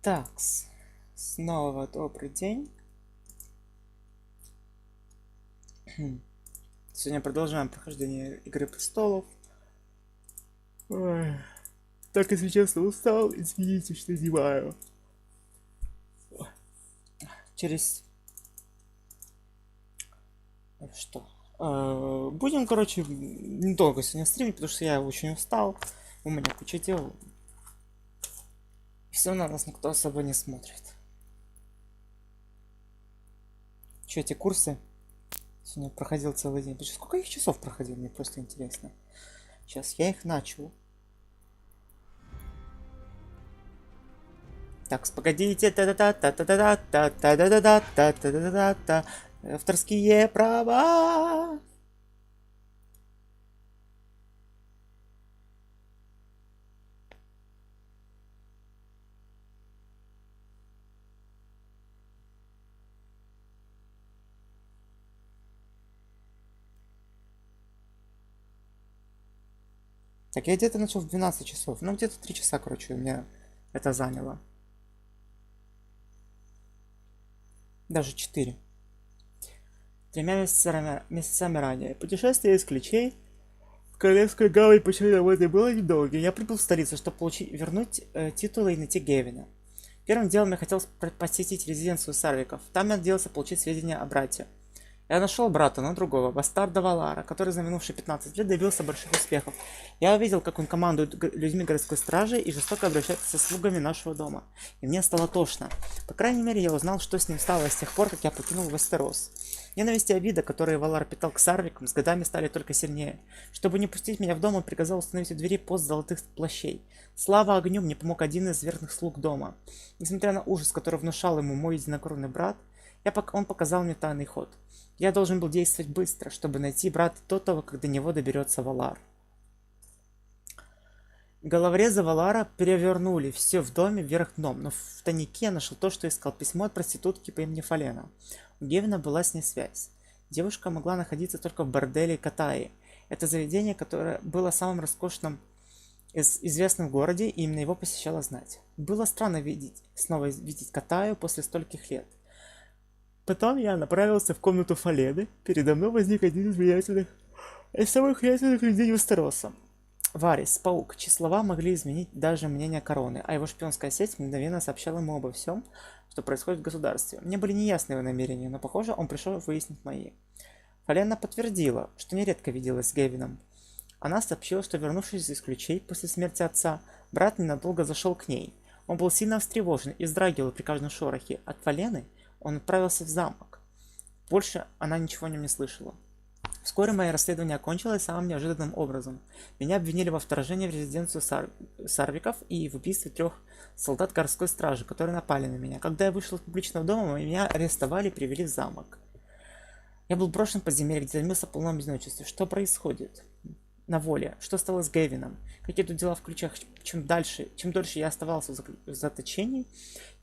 Так, снова добрый день. Сегодня продолжаем прохождение Игры Престолов. Ой, так, если честно, устал. Извините, что зеваю. Через... Что? Будем, короче, недолго сегодня стримить, потому что я очень устал. У меня куча дел. Все на нас никто особо не смотрит. Че, эти курсы? Сегодня проходил целый день. Сколько их часов проходил? Мне просто интересно. Сейчас я их начал. Так, погодите. Та-та-та-та-та-та-та-та-та-та-та-та-та-та-та-та. Авторские права. Так, я где-то начал в 12 часов. Ну, где-то 3 часа, короче, у меня это заняло. Даже 4. 3 месяцами ранее. Путешествие из ключей в Королевскую гавань по черной было недолгим. Я прибыл в столицу, чтобы вернуть титулы и найти Гевина. Первым делом я хотел посетить резиденцию Сарвиков. Там я надеялся получить сведения о брате. Я нашел брата, но другого, бастарда Валара, который за минувшие 15 лет добился больших успехов. Я увидел, как он командует людьми городской стражи и жестоко обращается со слугами нашего дома. И мне стало тошно. По крайней мере, я узнал, что с ним стало с тех пор, как я покинул Вестерос. Ненависть и обида, которые Валар питал к Сарвикам, с годами стали только сильнее. Чтобы не пустить меня в дом, он приказал установить у двери пост золотых плащей. Слава огню, мне помог один из верных слуг дома. Несмотря на ужас, который внушал ему мой единокровный брат, он показал мне тайный ход. Я должен был действовать быстро, чтобы найти брата до того, как до него доберется Валар. Головорезы Валара перевернули все в доме вверх дном, но в тайнике я нашел то, что искал: письмо от проститутки по имени Фалена. У Гевина была с ней связь. Девушка могла находиться только в борделе Катаи. Это заведение, которое было самым роскошным известным в городе, и именно его посещала знать. Было странно снова видеть Катаю после стольких лет. Потом я направился в комнату Фалены. Передо мной возник один из самых влиятельных людей Вестероса. Варис, паук, чьи слова могли изменить даже мнение короны, а его шпионская сеть мгновенно сообщала ему обо всем, что происходит в государстве. Мне были неясны его намерения, но, похоже, он пришел выяснить мои. Фалена подтвердила, что нередко виделась с Гевином. Она сообщила, что, вернувшись из ключей после смерти отца, брат ненадолго зашел к ней. Он был сильно встревожен и вздрагивал при каждом шорохе. От Фалены он отправился в замок. Больше она ничего о нем не слышала. Вскоре мое расследование окончилось самым неожиданным образом. Меня обвинили во вторжении в резиденцию Сарвиков и в убийстве 3 солдат городской стражи, которые напали на меня. Когда я вышел из публичного дома, меня арестовали и привели в замок. Я был брошен в подземелье, где томился в полном одиночестве. Что происходит? На воле. Что стало с Гевином? Какие тут дела в ключах? Чем дольше я оставался в заточении,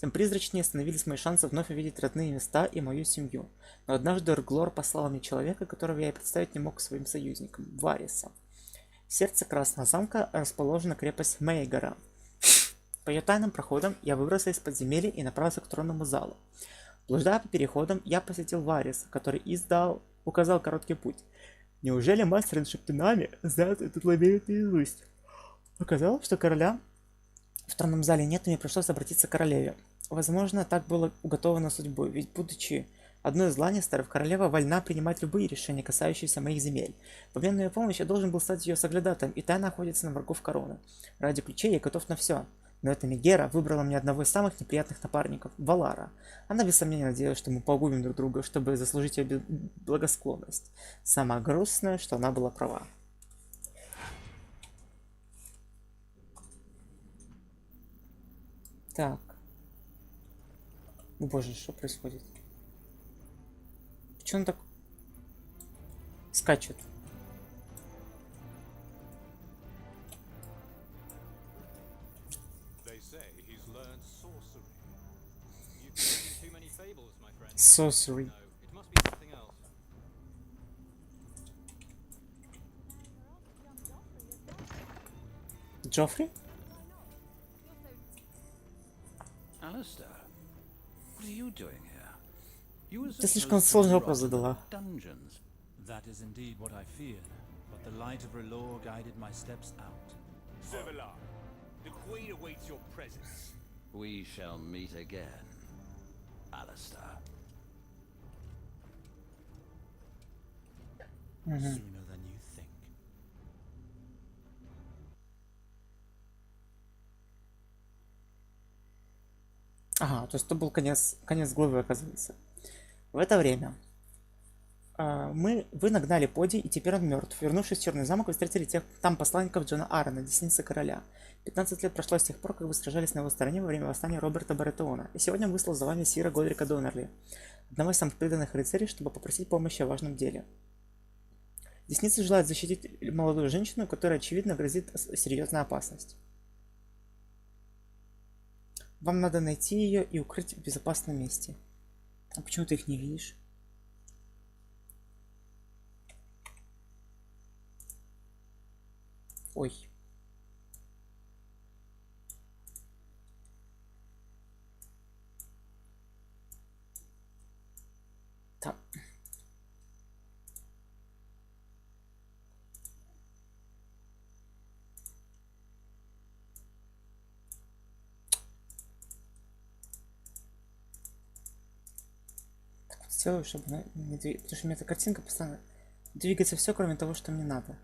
тем призрачнее становились мои шансы вновь увидеть родные места и мою семью. Но однажды Эрглор послал мне человека, которого я и представить не мог своим союзником, Вариса. В сердце Красного замка расположена крепость Мейгора. По ее тайным проходам я выбрался из подземелья и направился к тронному залу. Блуждая по переходам, я посетил Вариса, который указал короткий путь. Неужели мастер над шептунами знает этот лабиринт наизусть? Оказалось, что короля в тронном зале нет, и мне пришлось обратиться к королеве. Возможно, так было уготовано судьбой, ведь, будучи одной из Ланнистеров, королева вольна принимать любые решения, касающиеся моих земель. В обмен на ее помощь я должен был стать ее соглядатаем и тайно охотиться на врагов короны. Ради ключей я готов на все. Но эта Мегера выбрала мне одного из самых неприятных напарников – Валара. Она без сомнения надеялась, что мы погубим друг друга, чтобы заслужить ее благосклонность. Самое грустное, что она была права. Так. О боже, что происходит? Почему он так скачет? Sorcery. Джоффри? Hello Alistair, what are you doing here? You were Ты слишком supposed to сложный be вопрос rotting in задала. dungeons. That is indeed what I feared, but the light of R'hllor guided my steps out. Sevelar, the Queen awaits your presence. We shall meet again, Alistair. Sooner than you think. Ага, то есть это был конец главы, оказывается. В это время вы нагнали Поди, и теперь он мертв. Вернувшись в Черный замок, вы встретили там посланников Джона Аарона, десницы короля. 15 лет прошло с тех пор, как вы сражались на его стороне во время восстания Роберта Баратеона. И сегодня он выслал за вами Сира Годрика Доннерли, одного из самых преданных рыцарей, чтобы попросить помощи о важном деле. Десницы желают защитить молодую женщину, которой, очевидно, грозит серьезная опасность. Вам надо найти ее и укрыть в безопасном месте. А почему ты их не видишь? Ой. Так. Сделаю, чтобы она не двигалась. Потому что у меня эта картинка постоянно двигается все, кроме того, что мне надо.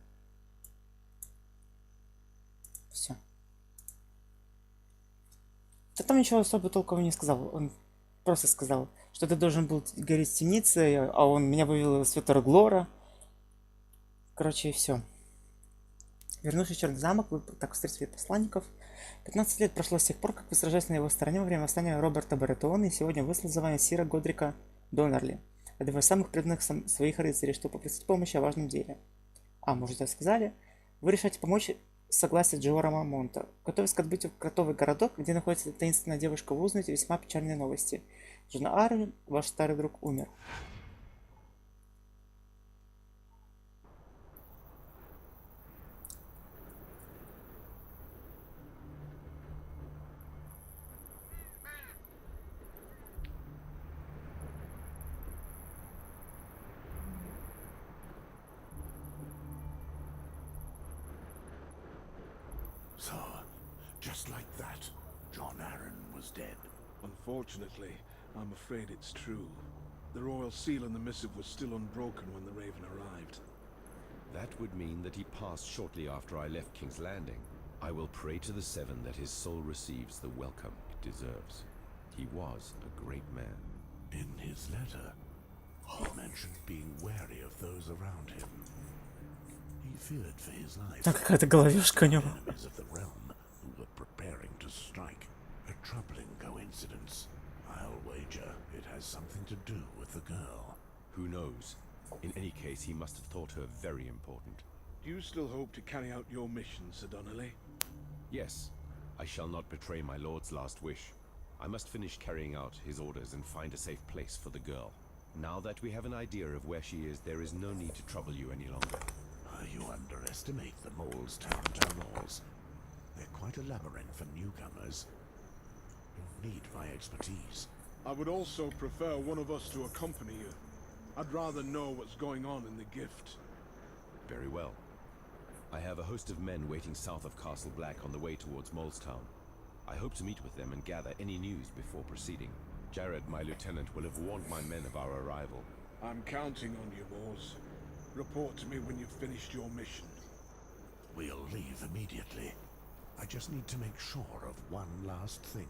Все. Да там ничего особо толкового не сказал. Он просто сказал, что ты должен был гореть в темнице, а он меня вывел из святого Глора. Короче, и все. Вернувшись в Черный замок, вы так встретили посланников. 15 лет прошло с тех пор, как вы сражались на его стороне во время восстания Роберта Баратеона, и сегодня выслал за вами Сира Годрика Доннерли, одного из самых преданных своих рыцарей, чтобы попросить помощи о важном деле. Может, это сказали? Вы решаете помочь с согласия Джиора Монта. Готовясь к отбытию в Кротовый городок, где находится таинственная девушка, вы узнаете весьма печальные новости. Джона Аарон, ваш старый друг, умер. So, just like that, John Aaron was dead. Unfortunately, I'm afraid it's true. The royal seal and the missive was still unbroken when the Raven arrived. That would mean that he passed shortly after I left King's Landing. I will pray to the Seven that his soul receives the welcome it deserves. He was a great man. In his letter, he mentioned being wary of those around him. He feared for his life. Там какая-то головешка у него. Enemies of the realm who were preparing to strike. A troubling coincidence. I'll wager it has something to do with the girl. Who knows? In any case, he must have thought her very important. Do you still hope to carry out your mission, Sir Donnelly? Yes, I shall not betray my lord's last wish. I must finish carrying out his orders and find a safe place for the girl. Now that we have an idea of where she is, there is no need to trouble you any longer. You underestimate the mole's town halls. They're quite a labyrinth for newcomers. You'll need my expertise. I would also prefer one of us to accompany you. I'd rather know what's going on in the gift. Very well. I have a host of men waiting south of Castle Black on the way towards Molestown. I hope to meet with them and gather any news before proceeding. Jared, my lieutenant, will have warned my men of our arrival. I'm counting on you, Moles. Report to me when you've finished your mission. We'll leave immediately. I just need to make sure of one last thing.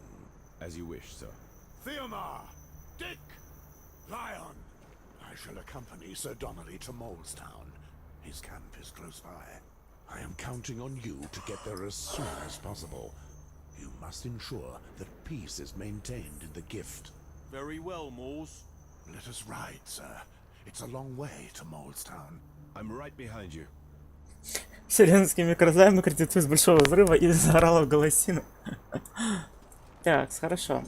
As you wish, sir. Theomar! Dick! Lion! I shall accompany Sir Donnelly to Molestown. His camp is close by. I am counting on you to get there as soon as possible. You must ensure that peace is maintained in the gift. Very well, Moles. Let us ride, sir. It's a long way to Molestown. I'm right behind you. Вселенский микрозайм аккредитует с большого взрыва и заорала в голосину. Так, хорошо.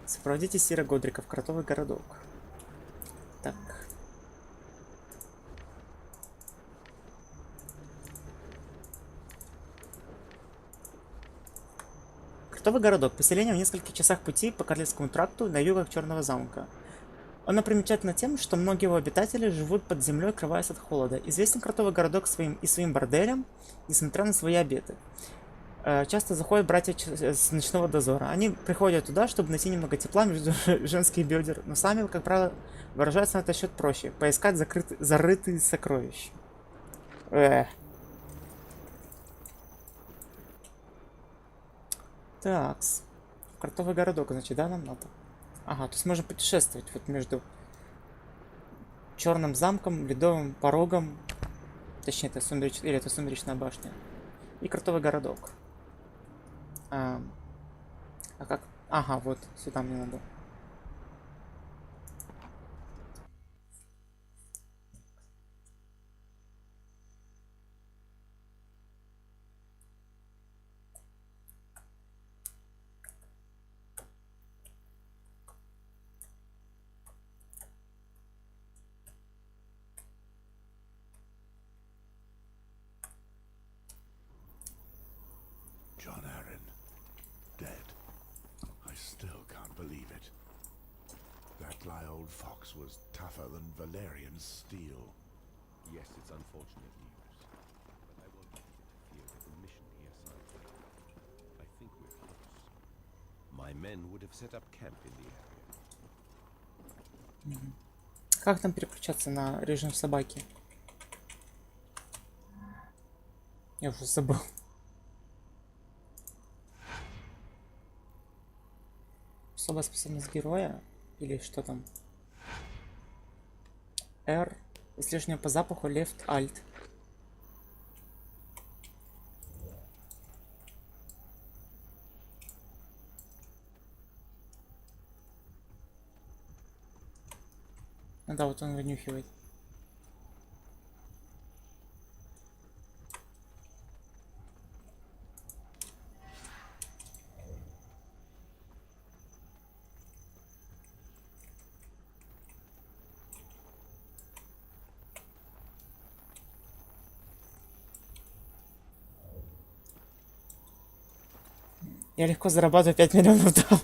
Сопроводите Сира Годрика в Кротовый городок. Так. Кротовый городок. Поселение в нескольких часах пути по Королевскому тракту на юг от Черного замка. Он примечательно тем, что многие его обитатели живут под землей, скрываясь от холода. Известен кротовый городок своим борделем, несмотря на свои обеты. Часто заходят братья с ночного дозора. Они приходят туда, чтобы найти немного тепла между женских бедер, но сами, как правило, выражаются на этот счет проще. Поискать зарытые сокровища. Такс. Кротовый городок, значит, да, нам надо? Ага, то есть можно путешествовать вот между Черным замком, Ледовым порогом. Точнее, это Сумеречная башня. И Кротовый городок. А как? Ага, вот, сюда мне надо. John Arryn, dead. I still can't believe it. That lie old fox was tougher than Valerian steel. Yes, it's unfortunate news, but I won't interfere with the mission he assigned me. I think we're close. My men would have set up camp in the area. Как там переключаться на режим собаки? Я уже забыл. Особая способность героя? Или что там? R. Исследование по запаху. Left Alt. Ну да, вот он вынюхивает. Я легко зарабатываю 5 миллионов дал.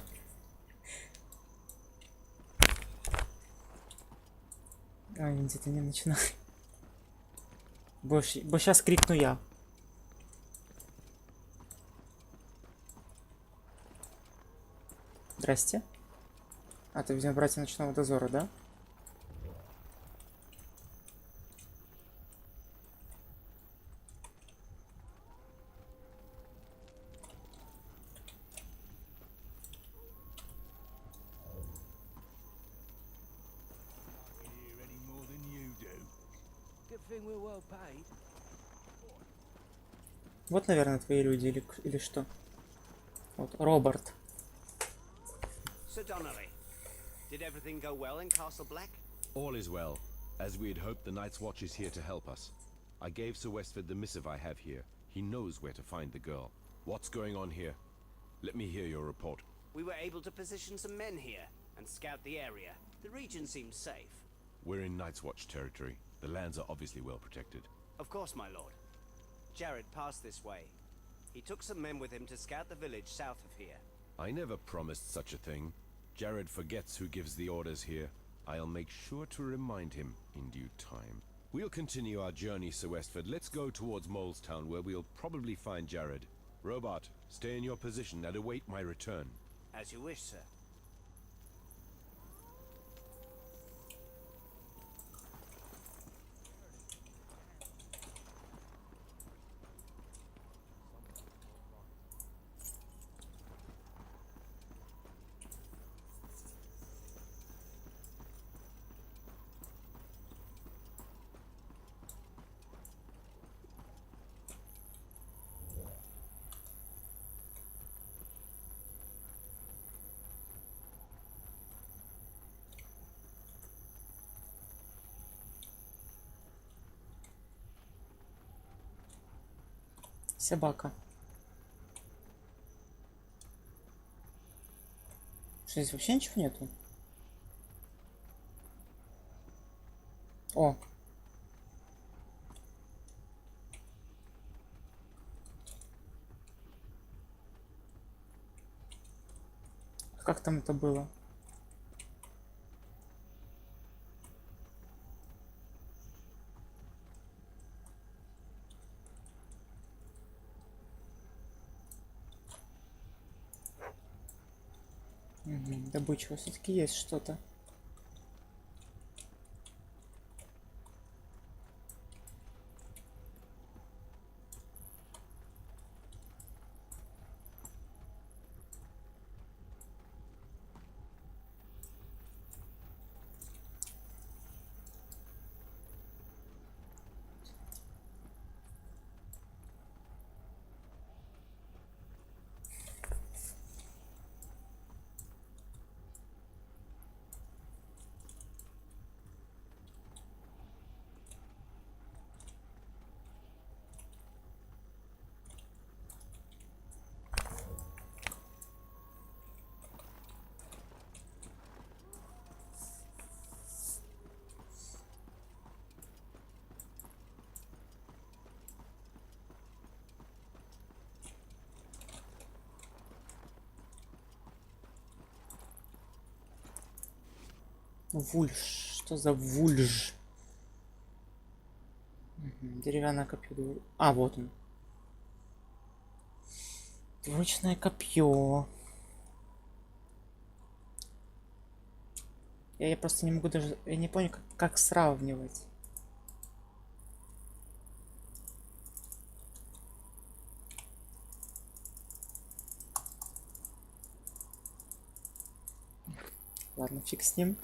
Ай, где-то не начинай. Бо сейчас крикну я. Здрасте. А, ты, видимо, братья ночного дозора, да? Вот, наверное, твои люди или что? Вот, Роберт. Sir Donnelly, did everything go well in Castle Black? All is well. As we had hoped, the Night's Watch is here to help us. I gave Sir Westford the missive I have here. He knows where to find the girl. What's going on here? Let me hear your report. We were able to position some men here and scout the area. The region seems safe. We're in Night's Watch territory. The lands are obviously well protected. Of course, my lord. Jared passed this way. He took some men with him to scout the village south of here. I never promised such a thing. Jared forgets who gives the orders here. I'll make sure to remind him in due time. We'll continue our journey, Sir Westford. Let's go towards Molestown, where we'll probably find Jared. Robart, stay in your position and await my return. As you wish, sir. Собака. Что, здесь вообще ничего нету? О! Как там это было? Добыча, все-таки есть что-то. Вульж. Что за вульж? Деревянное копье. А, вот он. Двуручное копье. Я просто не могу даже... Я не понял, как сравнивать. Ладно, фиг с ним.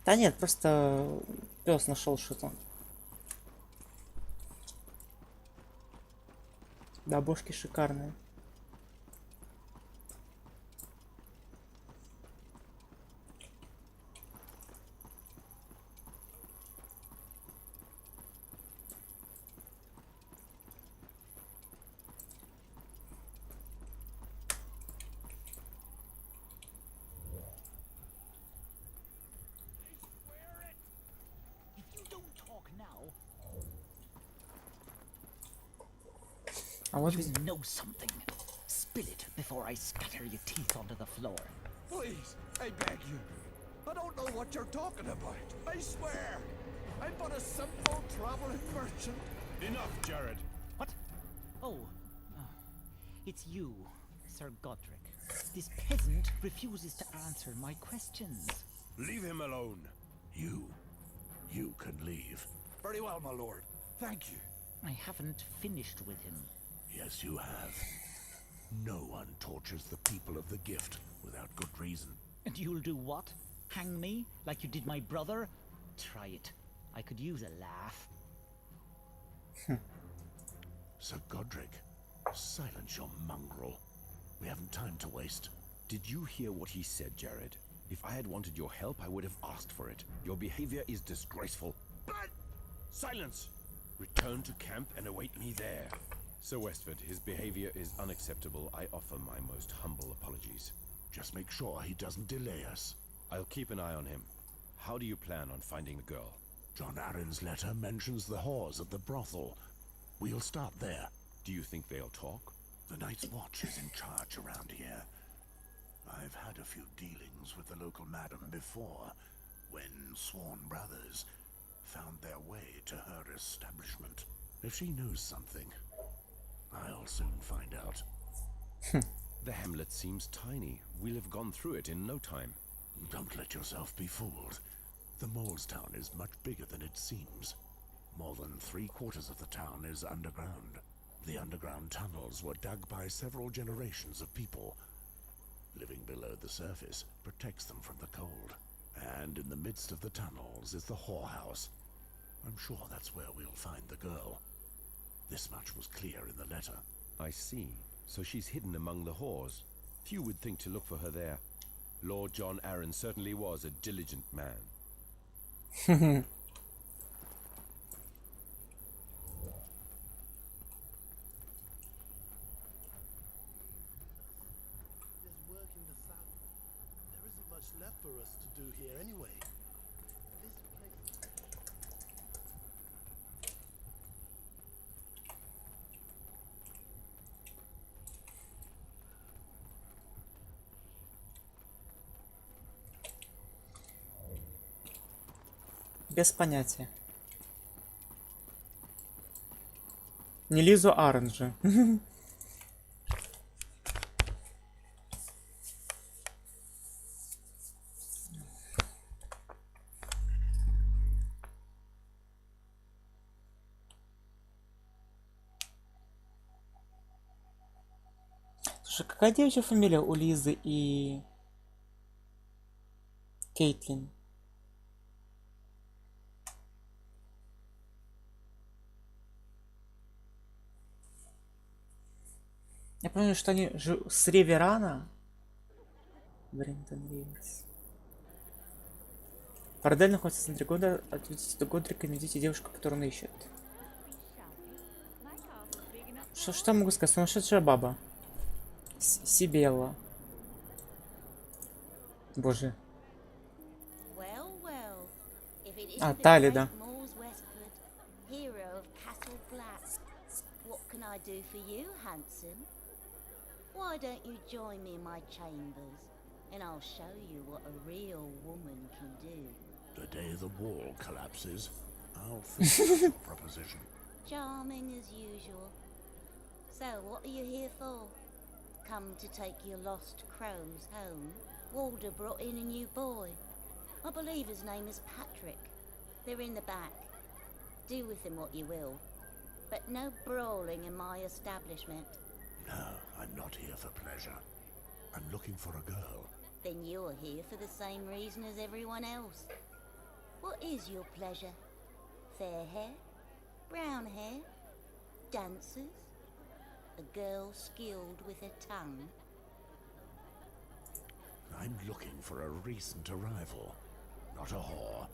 Да нет, просто пес нашел что-то. Да, бошки шикарные. А вот You know something. Spill it before I scatter your teeth onto the floor. Please, I beg you. I don't know what you're talking about. I swear. I'm but a simple traveling merchant. Enough, Jared. What? Oh. It's you, Sir Godric. This peasant refuses to answer my questions. Leave him alone. You can leave. Very well, my lord. Thank you. I haven't finished with him. Yes, you have. No one tortures the people of the gift without good reason. And you'll do what? Hang me like you did my brother? Try it. I could use a laugh. Sir Godric, silence your mongrel. We haven't time to waste. Did you hear what he said, Jared? If I had wanted your help, I would have asked for it. Your behavior is disgraceful. But silence! Return to camp and await me there. Sir Westford, his behavior is unacceptable. I offer my most humble apologies. Just make sure he doesn't delay us. I'll keep an eye on him. How do you plan on finding the girl? John Arryn's letter mentions the whores at the brothel. We'll start there. Do you think they'll talk? The Night's Watch is in charge around here. I've had a few dealings with the local madam before, when sworn brothers found their way to her establishment. If she knows something, I'll soon find out. The hamlet seems tiny. We'll have gone through it in no time. Don't let yourself be fooled. The Molestown is much bigger than it seems. More than 3/4 of the town is underground. The underground tunnels were dug by several generations of people. Living below the surface protects them from the cold. And in the midst of the tunnels is the whorehouse. I'm sure that's where we'll find the girl. This much was clear in the letter. I see. So she's hidden among the whores. Few would think to look for her there. Lord John Arryn certainly was a diligent man. There's work in the south. There isn't much much left for us to do here anyway. This place... Без понятия. Не Лизу Оранжа. Слушай, какая девичья фамилия у Лизы и Кейтлин? Я помню, что они с Реверана. Брентон Ривз. Бордель находится в центре города. Отведите до Годрика и найдите девушку, которую он ищет. Что я могу сказать? Сумасшедшая баба. Сибелла. Боже. А, Талида. What can I do for you, handsome? Why don't you join me in my chambers, and I'll show you what a real woman can do. The day the wall collapses, I'll think of a proposition. Charming as usual. So, what are you here for? Come to take your lost crows home? Walder brought in a new boy. I believe his name is Patrick. They're in the back. Do with him what you will. But no brawling in my establishment. No, I'm not here for pleasure. I'm looking for a girl. Then you're here for the same reason as everyone else. What is your pleasure? Fair hair? Brown hair? Dancers? A girl skilled with her tongue? I'm looking for a recent arrival. Not a whore.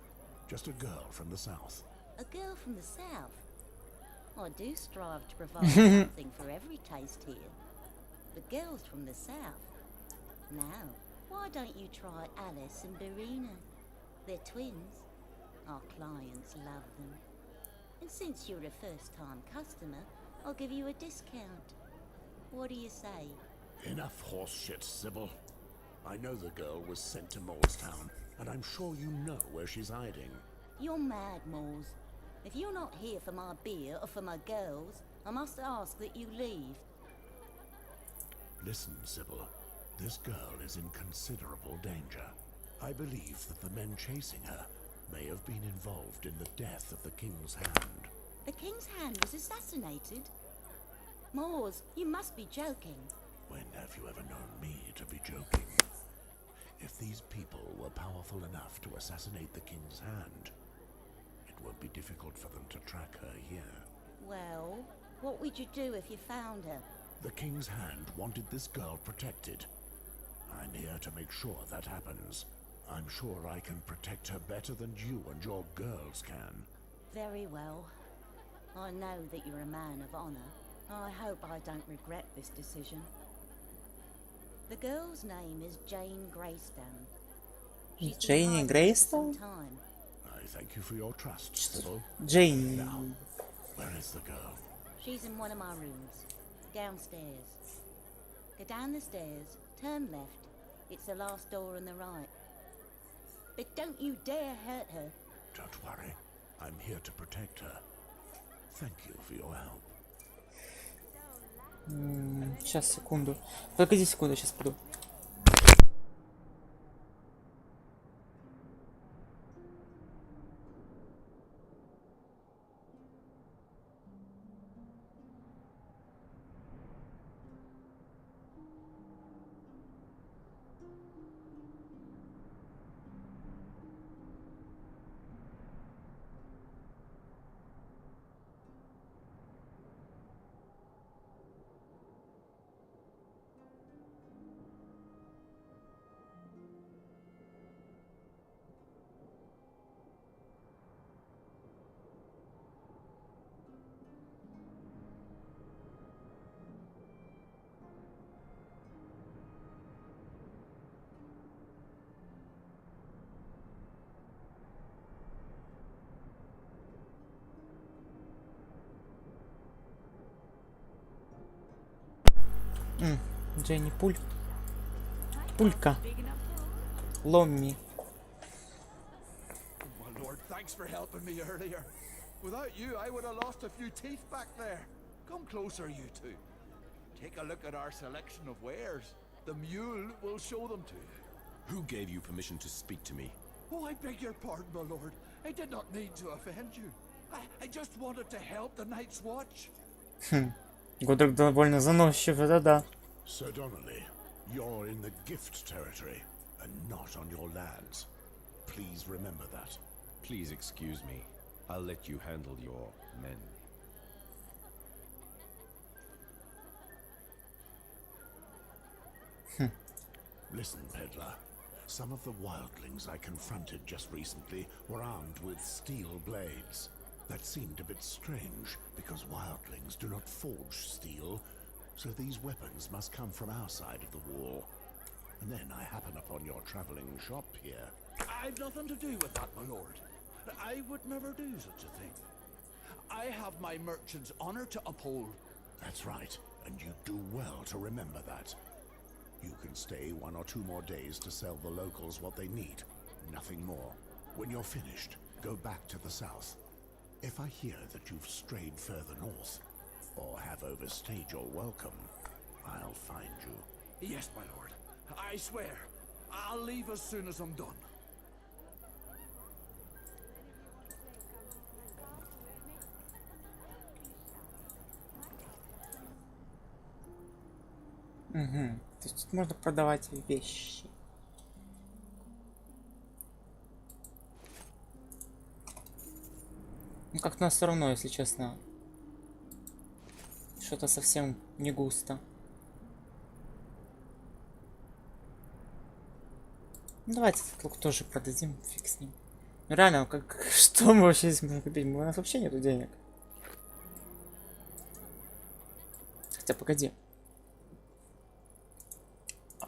Just a girl from the south. A girl from the south? I do strive to provide something for every taste here. The girls from the south. Now, why don't you try Alice and Berina? They're twins. Our clients love them. And since you're a first-time customer, I'll give you a discount. What do you say? Enough horse shit, Sybil. I know the girl was sent to Molestown, and I'm sure you know where she's hiding. You're mad, Moles. If you're not here for my beer or for my girls, I must ask that you leave. Listen, Sybil. This girl is in considerable danger. I believe that the men chasing her may have been involved in the death of the King's Hand. The King's Hand was assassinated? Moores, you must be joking. When have you ever known me to be joking? If these people were powerful enough to assassinate the King's Hand, it would be difficult for them to track her here. Well, what would you do if you found her? The King's Hand wanted this girl protected. I'm here to make sure that happens. I'm sure I can protect her better than you and your girls can. Very well. I know that you're a man of honor. I hope I don't regret this decision. The girl's name is Jane Greystone. She's been Jane hiding for Greystone? some time. I thank you for your trust, Sybil. Jane. Now, where is the girl? She's in one of my rooms. Downstairs. Go down the stairs, turn left. It's the last door on the right. But don't you dare hurt her. Don't worry. I'm here to protect her. Thank you for your help. Сейчас, секунду. Погоди секунду, сейчас приду. Дженни Пуль. Пулька. Ломми. My lord, thanks for helping me earlier. Without you, I would have lost a few teeth back there. Come closer, you two. Take a look at our selection of wares. The mule will show them to you. Who gave you permission to speak to me? Oh, I beg your pardon, my lord. I did not mean to offend you. I just wanted to help the Night's Watch. Годрик довольно заносчив, это да. Sir Donnelly, you're in the gift territory and not on your lands. Please remember that. Please excuse me. I'll let you handle your men. Listen, peddler. Some of the wildlings I confronted just recently were armed with steel blades. That seemed a bit strange, because wildlings do not forge steel, so these weapons must come from our side of the wall. And then I happen upon your traveling shop here. I've nothing to do with that, my lord. I would never do such a thing. I have my merchant's honor to uphold. That's right, and you do well to remember that. You can stay 1 or 2 more days to sell the locals what they need. Nothing more. When you're finished, go back to the south. If I hear that you've strayed further north, or have overstayed your welcome, I'll find you. Yes, my lord. I swear. I'll leave as soon as I'm done. Угу. То есть тут можно продавать вещи. Ну как-то нас все равно, если честно. Что-то совсем не густо. Ну, давайте этот лук тоже продадим, фиг с ним. Ну реально, как что мы вообще здесь можем купить? У нас вообще нету денег. Хотя погоди.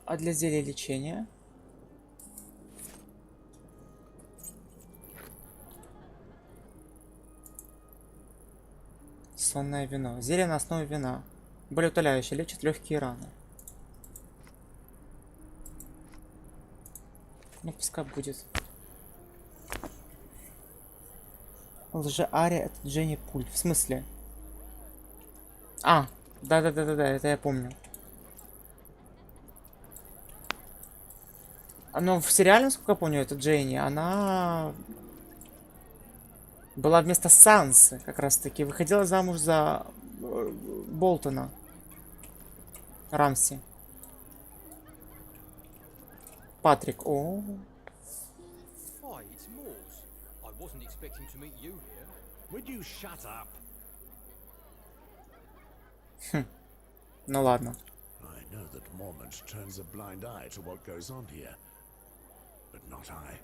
А для зелья лечения? Сонное вино. Зелье на основе вина. Болеутоляющее, лечит легкие раны. Ну, пускай будет. Лже-Ария — это Дженни Пуль. В смысле? А, да-да-да-да-да, это я помню. Но в сериале, насколько я помню, это Дженни, она была вместо Сансы, как раз таки. Выходила замуж за Болтона. Рамси. Патрик. О. Hi, it's Moores. I wasn't expecting to meet you here. Would you shut up? Ну ладно. I know that Mormont turns a blind eye to what goes on here. But not I.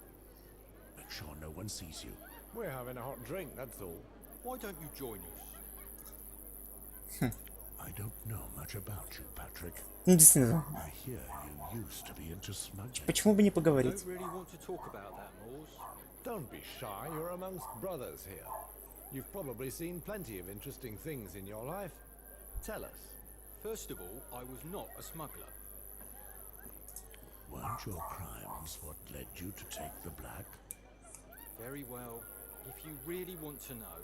Make sure no one sees you. We're having a hot drink, that's all. Why don't you join us? I don't know much about you, Patrick. Ну, действительно. I hear you used to be into smuggling. Почему бы не I поговорить? don't really want to talk about that, Moores. Don't be shy, you're amongst brothers here. You've probably seen plenty of interesting things in your life. Tell us. First of all, I was not a smuggler. Weren't your crimes what led you to take the black? Very well. If you really want to know,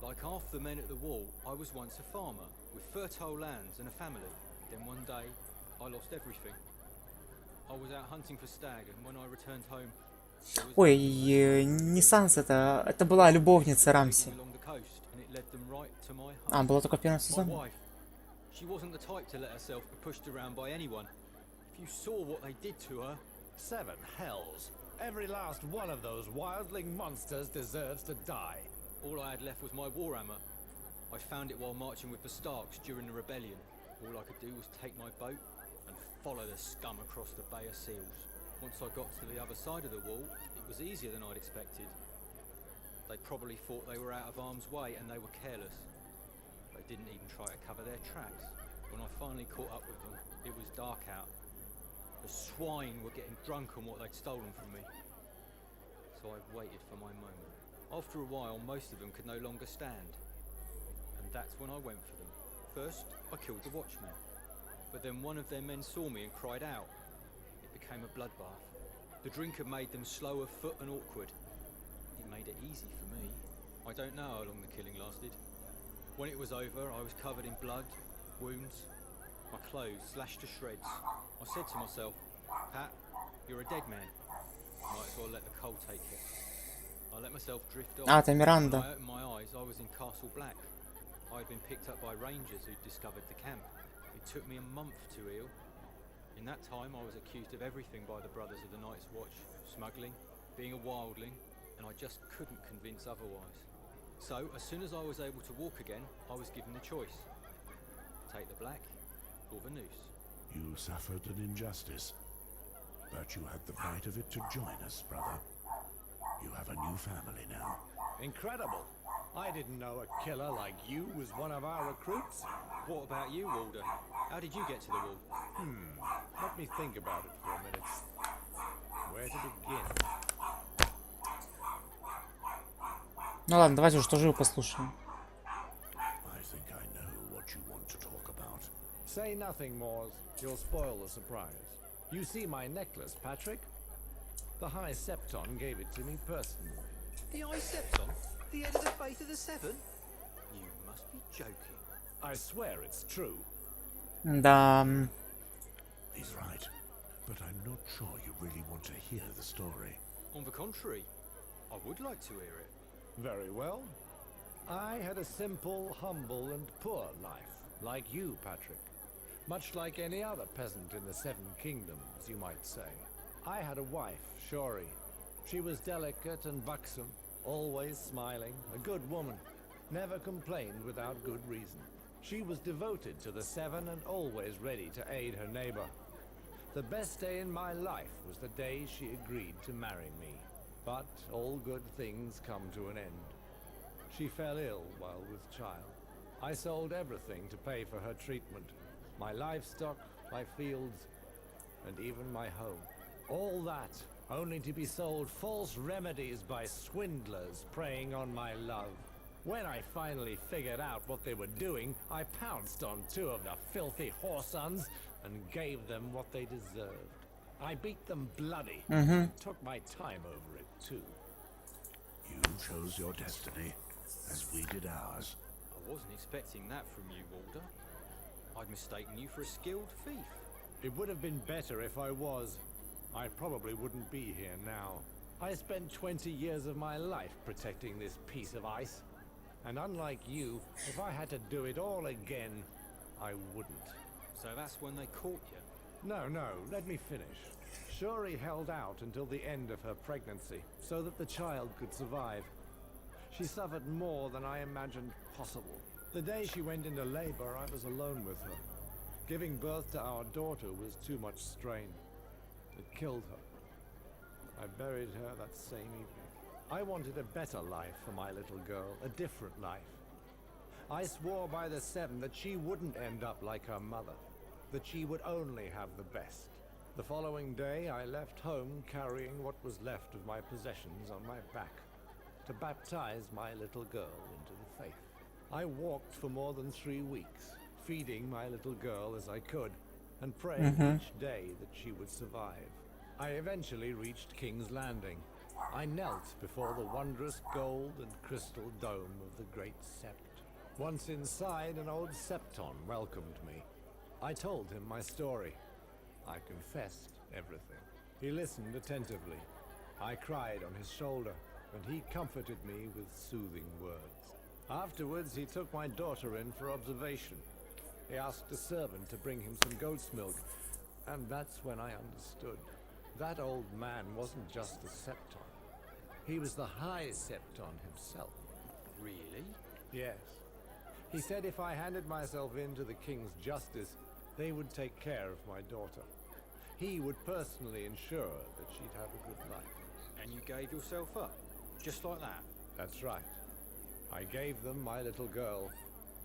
like half the men at the wall, I was once a farmer with fertile lands and a family. Then one day, I lost everything. I was out hunting for stag, and when I returned home, Ой, не Санса, это была любовница Рамси. along the coast, and it led them right to my А, home. была только в первом My сезоне. wife. She wasn't the type to let herself be pushed around by anyone. If you saw what they did to her, 7 hells. Every last one of those wildling monsters deserves to die. all I had left was my warhammer. I found it while marching with the Starks during the rebellion. All I could do was take my boat and follow the scum across the Bay of Seals. Once I got to the other side of the wall, it was easier than I'd expected. They probably thought they were out of harm's way and they were careless. They didn't even try to cover their tracks. When I finally caught up with them, it was dark out. The swine were getting drunk on what they'd stolen from me. So I waited for my moment. After a while, most of them could no longer stand. And that's when I went for them. First, I killed the watchman. But then one of their men saw me and cried out. It became a bloodbath. The drink had made them slow of foot and awkward. It made it easy for me. I don't know how long the killing lasted. When it was over, I was covered in blood, wounds, my clothes slashed to shreds. I said to myself, Pat, you're a dead man. Might as well let the cold take you. I let myself drift off. это When Миранда. I opened my eyes, I was in Castle Black. I had been picked up by rangers who'd discovered the camp. It took me a month to heal. In that time, I was accused of everything by the Brothers of the Night's Watch. Smuggling, being a wildling, and I just couldn't convince otherwise. So, as soon as I was able to walk again, I was given the choice. Take the black, or the noose. You suffered an injustice, but you had the right of it to join us, brother. You have a new family now. Incredible! I didn't know a killer like you was one of our recruits. What about you, Walder? How did you get to the wall? Let me think about it for a minute. Where to begin? Ну ладно, давайте уж тоже его послушаем. I think I know what you want to talk about. Say nothing, Moors. You'll spoil the surprise. You see my necklace, Patrick? The High Septon gave it to me personally. The High Septon? The head of the Faith of the Seven? You must be joking. I swear it's true. Да. He's right, but I'm not sure you really want to hear the story. On the contrary, I would like to hear it. Very well. I had a simple, humble, and poor life, like you, Patrick. Much like any other peasant in the Seven Kingdoms, you might say. I had a wife, Shori. She was delicate and buxom, always smiling, a good woman, never complained without good reason. She was devoted to the Seven and always ready to aid her neighbor. The best day in my life was the day she agreed to marry me. But all good things come to an end. She fell ill while with child. I sold everything to pay for her treatment. My livestock, my fields, and even my home. All that only to be sold false remedies by swindlers preying on my love. When I finally figured out what they were doing, I pounced on two of the filthy whoresons and gave them what they deserved. I beat them bloody. Took my time over it, too. You chose your destiny, as we did ours. I wasn't expecting that from you, Walder. I'd mistaken you for a skilled thief. It would have been better if I was. I probably wouldn't be here now. I spent 20 years of my life protecting this piece of ice. And unlike you, if I had to do it all again, I wouldn't. So that's when they caught you? No, let me finish. Shuri held out until the end of her pregnancy, so that the child could survive. She suffered more than I imagined possible. The day she went into labor, I was alone with her. Giving birth to our daughter was too much strain. It killed her. I buried her that same evening. I wanted a better life for my little girl, a different life. I swore by the Seven that she wouldn't end up like her mother, that she would only have the best. The following day, I left home carrying what was left of my possessions on my back, to baptize my little girl into the faith. I walked for more than 3 weeks, feeding my little girl as I could, and praying each day that she would survive. I eventually reached King's Landing. I knelt before the wondrous gold and crystal dome of the Great Sept. Once inside, an old Septon welcomed me. I told him my story. I confessed everything. He listened attentively. I cried on his shoulder, and he comforted me with soothing words. Afterwards, he took my daughter in for observation. He asked a servant to bring him some goat's milk, and that's when I understood. That old man wasn't just a Septon. He was the High Septon himself. Really? Yes. He said if I handed myself in to the king's justice, they would take care of my daughter. He would personally ensure that she'd have a good life. And you gave yourself up? Just like that? That's right. I gave them my little girl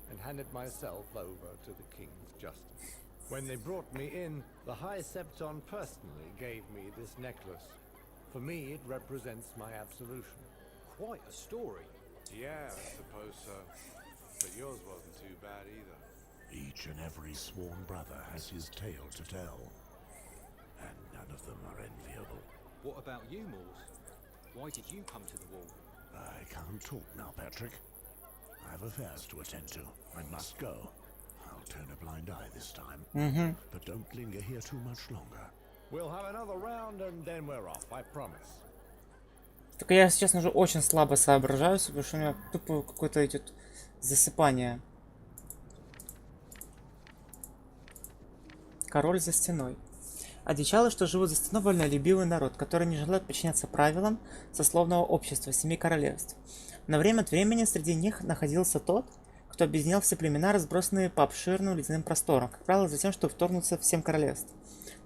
and handed myself over to the king's justice. When they brought me in, the High Septon personally gave me this necklace. For me, it represents my absolution. Quite a story. Yeah, I suppose so. But yours wasn't too bad either. Each and every sworn brother has his tale to tell, and none of them are enviable. What about you, Moors? Why did you come to the wall? I can't talk now, Patrick. I have affairs to attend to. I must go. I'll turn a blind eye this time. But don't linger here too much longer. We'll have another round and then we're off, I promise. Только я, честно, уже очень слабо соображаю, потому что у меня тупо какое-то идет засыпание. Король за стеной. Одичало, что живут за стеной вольнолюбивый народ, который не желает подчиняться правилам сословного общества семи королевств. Но время от времени среди них находился тот, кто объединял все племена, разбросанные по обширным ледяным просторам, как правило, за тем, чтобы вторгнуться в 7 королевств.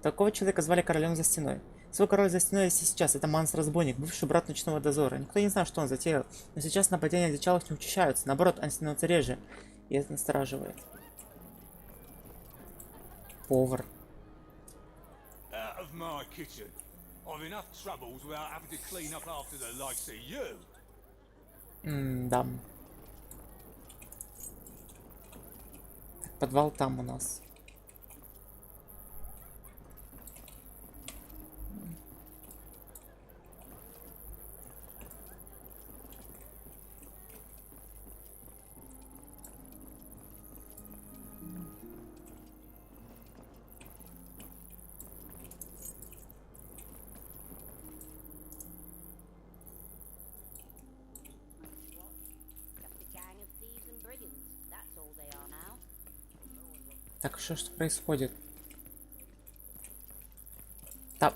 Такого человека звали королем за стеной. Свой король за стеной есть и сейчас. Это Манс-разбойник, бывший брат ночного дозора. Никто не знает, что он затеял, но сейчас нападения одичалых не учащаются. Наоборот, они становятся реже. И это настораживает. Повар. Out of my kitchen. I've enough troubles without having to clean up after the likes of you. Да. Подвал там у нас. Так, что происходит? Так.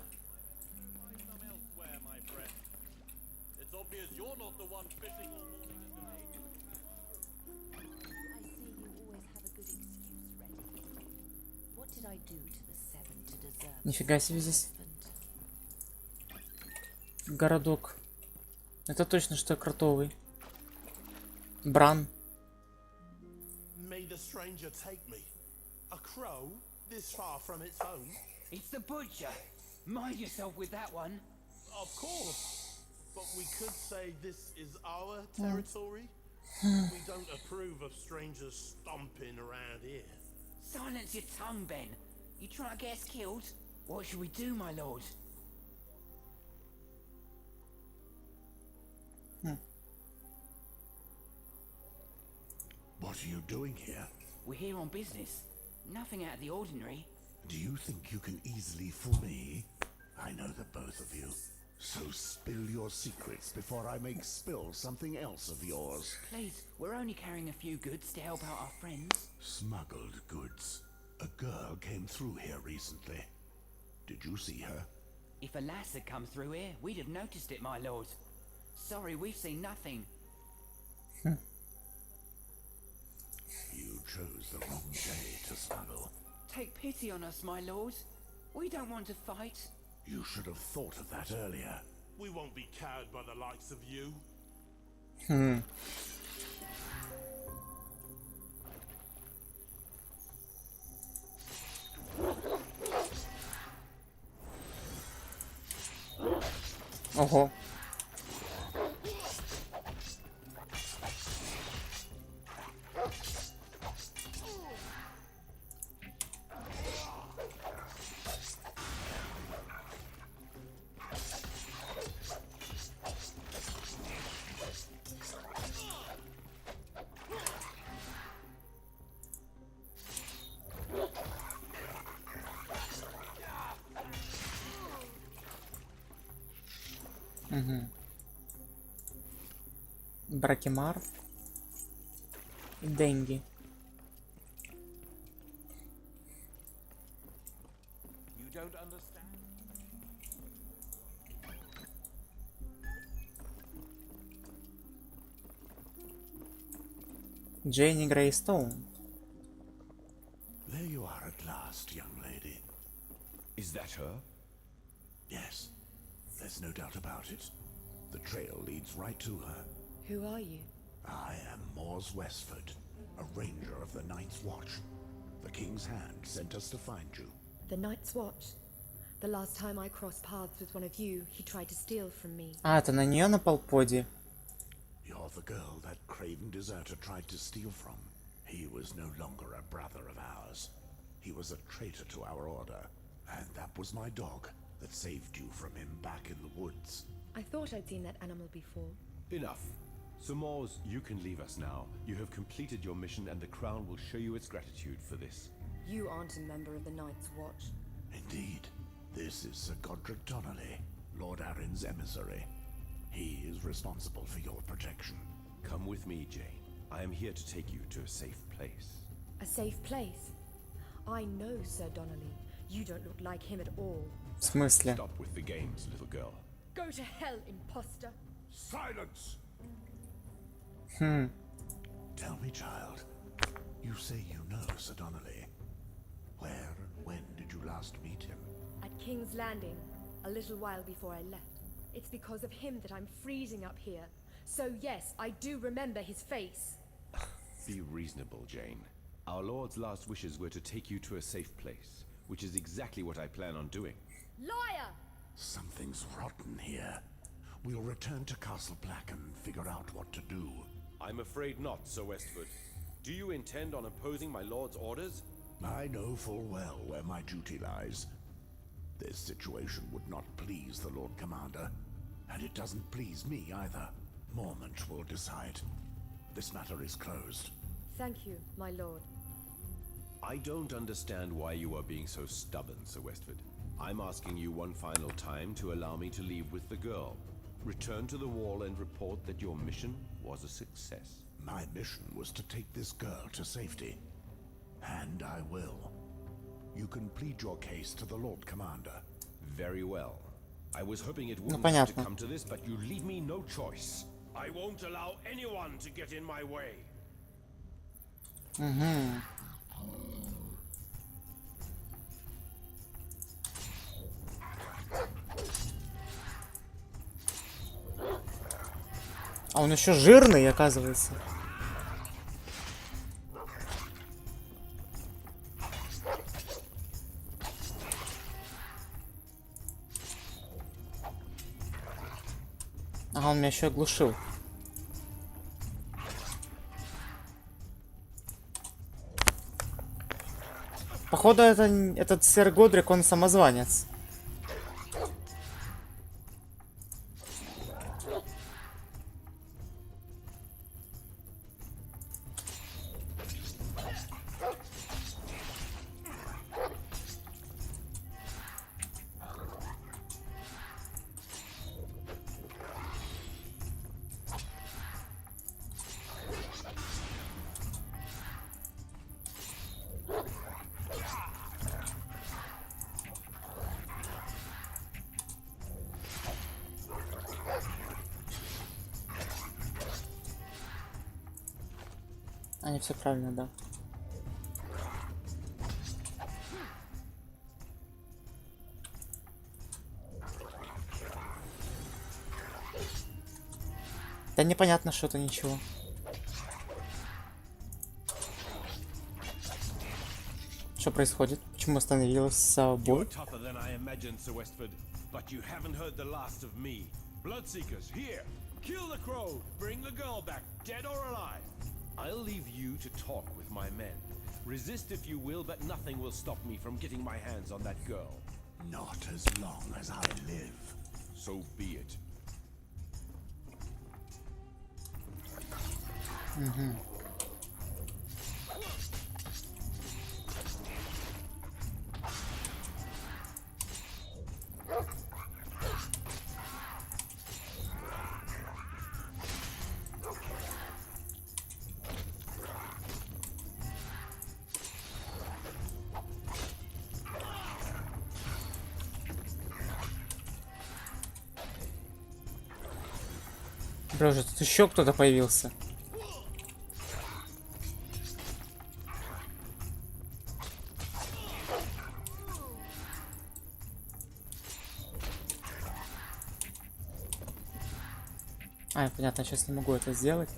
Нифига себе здесь. Городок. Это точно что кротовый. Бран. A crow this far from its home? It's the butcher. Mind yourself with that one. Of course. But we could say this is our territory. We don't approve of strangers stomping around here. Silence your tongue, Ben. You trying to get us killed? What should we do, my lord? What are you doing here? We're here on business. Nothing out of the ordinary. Do you think you can easily fool me? I know the both of you. So spill your secrets before I make spill something else of yours. Please, we're only carrying a few goods to help out our friends. Smuggled goods. A girl came through here recently. Did you see her? If a lass had come through here, we'd have noticed it, my lord. Sorry, we've seen nothing. You chose the wrong day to smuggle. Take pity on us, my lord. We don't want to fight. You should have thought of that earlier. We won't be cowed by the likes of you. Ого. Бракемар и Денги. You don't understand? Джейни Грейстоун. There you are at last, young lady. Is that her? Yes, there's no doubt about it. The trail leads right to her. Who are you? I am Mors Westford, a ranger of the Night's Watch. The King's Hand sent us to find you. The Night's Watch? The last time I crossed paths with one of you, he tried to steal from me. А, это на нее напал Поди. You're the girl that craven deserter tried to steal from. He was no longer a brother of ours. He was a traitor to our order. And that was my dog that saved you from him back in the woods. I thought I'd seen that animal before. Enough. Sir Mors, you can leave us now. You have completed your mission and the Crown will show you its gratitude for this. You aren't a member of the Night's Watch. Indeed. This is Sir Godric Donnelly, Lord Arryn's emissary. He is responsible for your protection. Come with me, Jane. I am here to take you to a safe place. A safe place? I know Sir Donnelly. You don't look like him at all. В смысле? Stop with the games, little girl. Go to hell, imposter. Silence! Hmm. Tell me, child. You say you know Sir Donnelly. Where and when did you last meet him? At King's Landing, a little while before I left. It's because of him that I'm freezing up here. So yes, I do remember his face. Be reasonable, Jane. Our Lord's last wishes were to take you to a safe place, which is exactly what I plan on doing. Liar! Something's rotten here. We'll return to Castle Black and figure out what to do. I'm afraid not, Sir Westford. Do you intend on opposing my Lord's orders? I know full well where my duty lies. This situation would not please the Lord Commander, and it doesn't please me either. Mormont will decide. This matter is closed. Thank you, my lord. I don't understand why you are being so stubborn, Sir Westford. I'm asking you one final time to allow me to leave with the girl. Return to the wall and report that your mission was a success. My mission was to take this girl to safety. And I will. You can plead your case to the Lord Commander. Very well. I was hoping it wouldn't have to come to this, but you leave me no choice. I won't allow anyone to get in my way. Угу. А он еще жирный, оказывается. Ага, он меня еще оглушил. Походу, этот сэр Годрик, он самозванец. Не все правильно, да. Да непонятно что-то, ничего. Что происходит? Почему остановился бой? I'll leave you to talk with my men. Resist if you will, but nothing will stop me from getting my hands on that girl. Not as long as I live. So be it. Угу. Боже, тут еще кто-то появился. Понятно, сейчас не могу это сделать.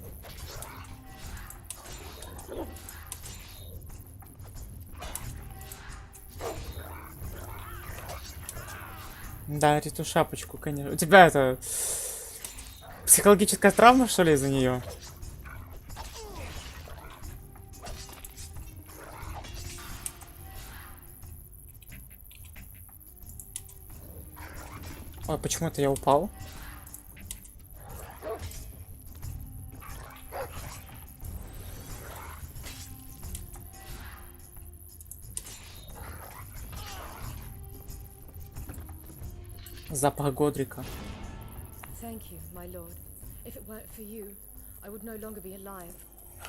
Да, эту шапочку, конечно. У тебя это... Психологическая травма, что ли, из-за нее? Ой, почему-то я упал. Запах Годрика. Thank you, my lord. If it weren't for you, I would no longer be alive.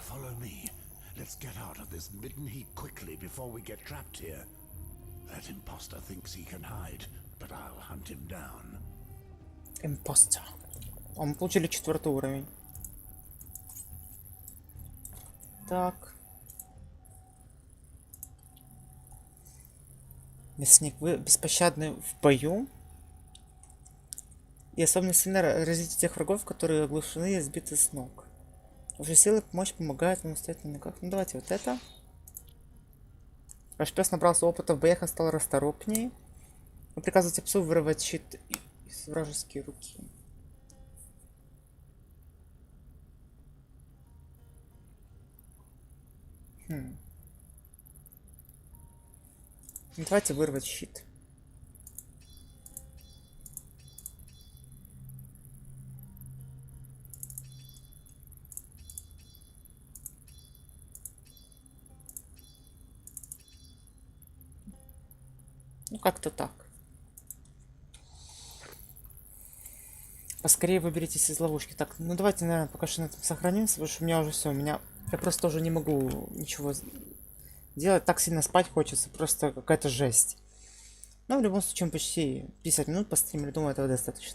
Follow me. Let's get out of this midden heap quickly before we get trapped here. That imposter thinks he can hide, but I'll hunt him down. Импостер. А мы получили 4-й уровень. Так. Мясник, вы беспощадны в бою. И особенно сильно разите тех врагов, которые оглушены и сбиты с ног. Уже силы помочь помогают вам устоять на ногах. Ну давайте вот это. Ваш пес набрался опыта в боях и стал расторопнее. Вы приказываете псу вырвать щит из вражеской руки. Ну, давайте вырвать щит. Ну, как-то так. Поскорее выберитесь из ловушки. Так, ну давайте, наверное, пока что на этом сохранимся, потому что у меня уже все. Я просто уже не могу ничего делать. Так сильно спать хочется. Просто какая-то жесть. Но в любом случае, мы почти 50 минут постримили. Думаю, этого достаточно.